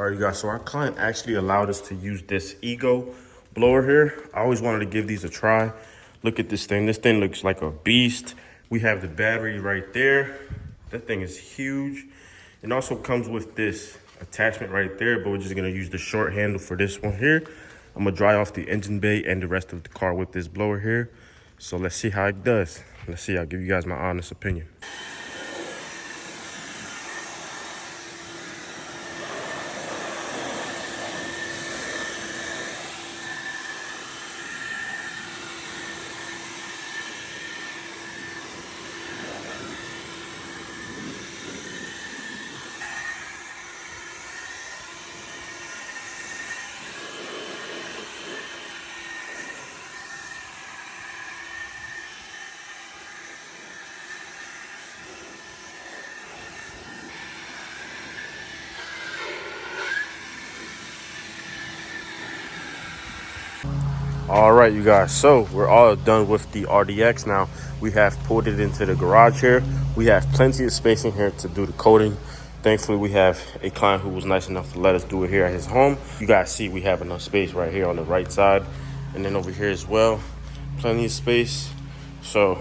All right, you guys, so our client actually allowed us to use this Ego blower here. I always wanted to give these a try. Look at this thing. This thing looks like a beast. We have the battery right there. That thing is huge. It also comes with this attachment right there, but we're just gonna use the short handle for this one here. I'm gonna dry off the engine bay and the rest of the car with this blower here. So let's see how it does. Let's see, I'll give you guys my honest opinion. All right, you guys, so we're all done with the RDX now. We have pulled it into the garage here. We have plenty of space in here to do the coating. Thankfully, we have a client who was nice enough to let us do it here at his home. You guys see we have enough space right here on the right side, and then over here as well, plenty of space. So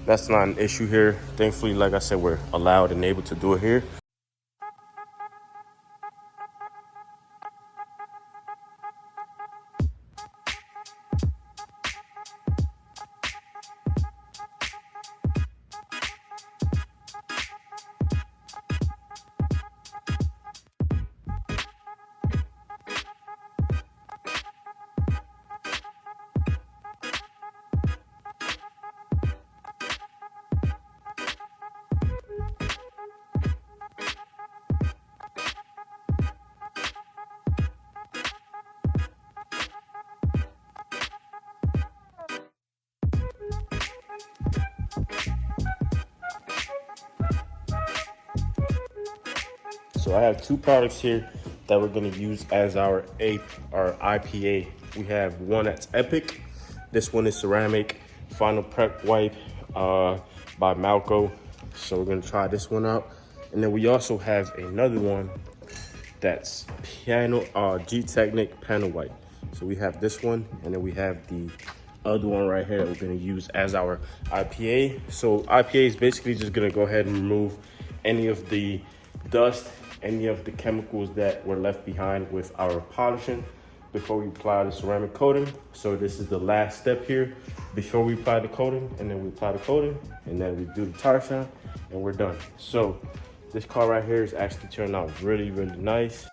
that's not an issue here. Thankfully, like I said, we're allowed and able to do it here. So I have two products here that we're gonna use as our IPA. We have one that's Epic. This one is ceramic final prep wipe by Malco. So we're gonna try this one out. And then we also have another one that's G-Technic panel wipe. So we have this one, and then we have the other one right here that we're gonna use as our IPA. So IPA is basically just gonna go ahead and remove any of the dust, any of the chemicals that were left behind with our polishing before we apply the ceramic coating. So this is the last step here before we apply the coating, and then we apply the coating, and then we do the tire shine, and we're done. So this car right here is actually turned out really, really nice.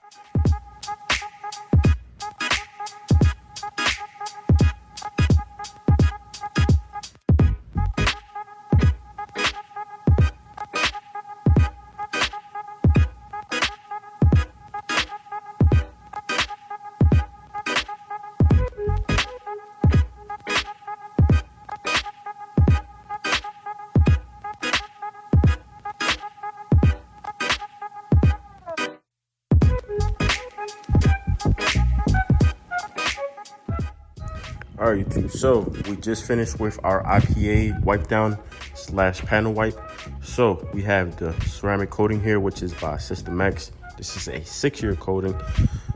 All right, YouTube, so we just finished with our IPA wipe down slash panel wipe. So we have the ceramic coating here, which is by System X. This is a 6-year coating.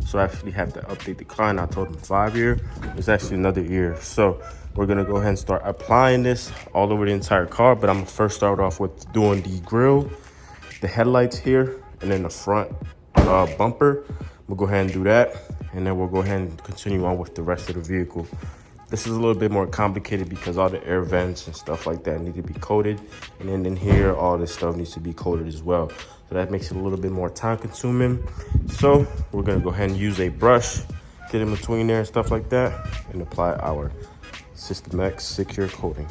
So I actually have to update the client. I told him 5-year. It's actually another year. So we're gonna go ahead and start applying this all over the entire car. But I'm gonna first start off with doing the grille, the headlights here, and then the front bumper. We'll go ahead and do that. And then we'll go ahead and continue on with the rest of the vehicle. This is a little bit more complicated because all the air vents and stuff like that need to be coated. And then in here, all this stuff needs to be coated as well. So that makes it a little bit more time consuming. So we're gonna go ahead and use a brush, get in between there and stuff like that, and apply our System X 6-year coating.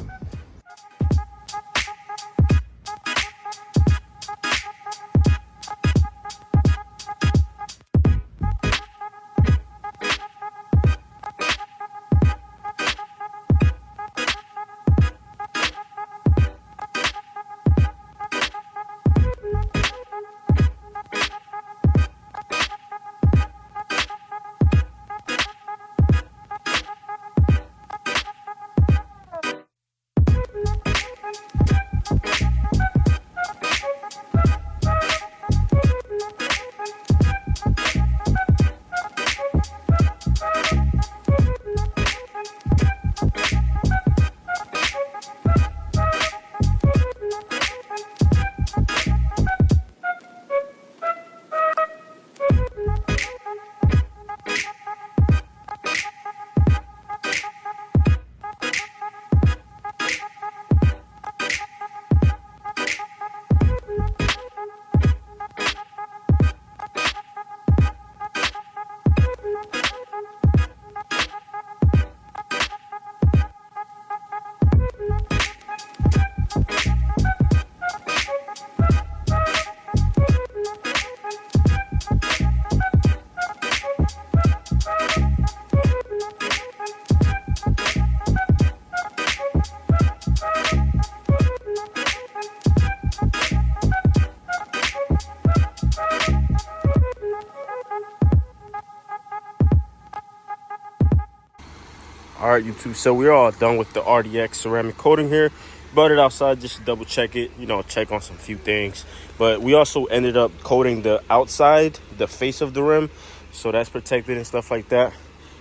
All right, YouTube. So we're all done with the RDX ceramic coating here. Brought it outside just to double check it, check on some few things. But we also ended up coating the outside, the face of the rim, so that's protected and stuff like that.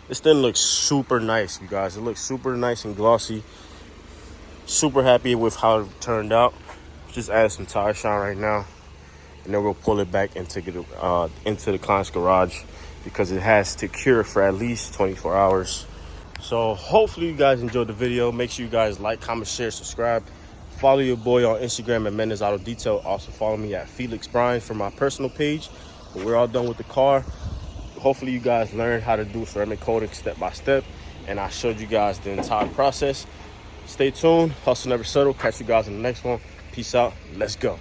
This thing looks super nice, you guys. It looks super nice and glossy. Super happy with how it turned out. Just add some tire shine right now, and then we'll pull it back into the client's garage because it has to cure for at least 24 hours. So hopefully you guys enjoyed the video. Make sure you guys like, comment, share, subscribe. Follow your boy on Instagram at Mendes Auto Detail. Also follow me at Felix Bryan for my personal page. But we're all done with the car. Hopefully you guys learned how to do ceramic coating step by step, and I showed you guys the entire process. Stay tuned. Hustle never settle. Catch you guys in the next one. Peace out. Let's go.